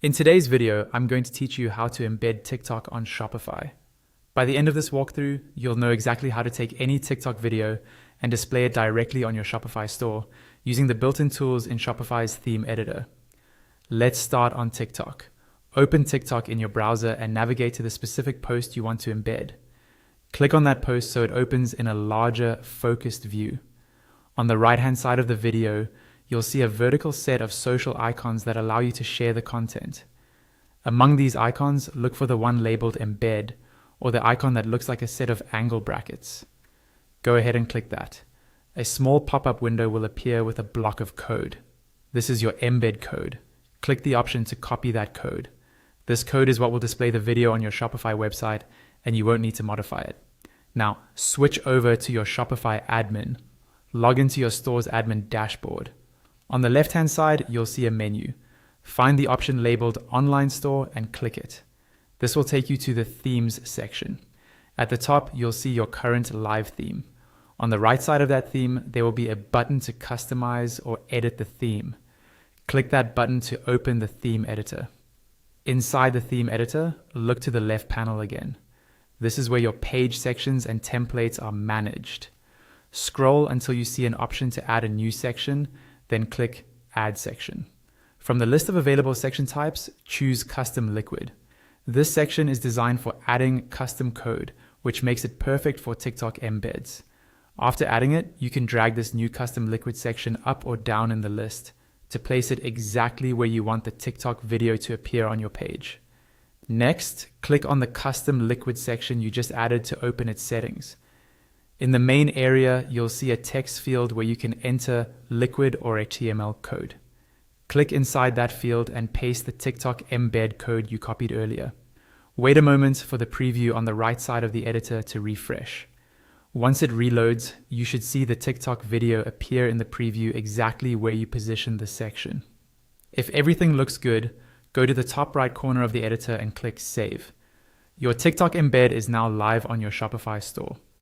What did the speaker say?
In today's video, I'm going to teach you how to embed TikTok on Shopify. By the end of this walkthrough, you'll know exactly how to take any TikTok video and display it directly on your Shopify store using the built-in tools in Shopify's theme editor. Let's start on TikTok. Open TikTok in your browser and navigate to the specific post you want to embed. Click on that post so it opens in a larger, focused view. On the right-hand side of the video, you'll see a vertical set of social icons that allow you to share the content. Among these icons, look for the one labeled Embed, or the icon that looks like a set of angle brackets. Go ahead and click that. A small pop-up window will appear with a block of code. This is your Embed code. Click the option to copy that code. This code is what will display the video on your Shopify website, and you won't need to modify it. Now, switch over to your Shopify admin. Log into your store's admin dashboard. On the left-hand side, you'll see a menu. Find the option labeled Online Store and click it. This will take you to the Themes section. At the top, you'll see your current live theme. On the right side of that theme, there will be a button to customize or edit the theme. Click that button to open the theme editor. Inside the theme editor, look to the left panel again. This is where your page sections and templates are managed. Scroll until you see an option to add a new section, then click Add Section. From the list of available section types, choose Custom Liquid. This section is designed for adding custom code, which makes it perfect for TikTok embeds. After adding it, you can drag this new Custom Liquid section up or down in the list to place it exactly where you want the TikTok video to appear on your page. Next, click on the Custom Liquid section you just added to open its settings. In the main area, you'll see a text field where you can enter liquid or HTML code. Click inside that field and paste the TikTok embed code you copied earlier. Wait a moment for the preview on the right side of the editor to refresh. Once it reloads, you should see the TikTok video appear in the preview exactly where you positioned the section. If everything looks good, go to the top right corner of the editor and click Save. Your TikTok embed is now live on your Shopify store.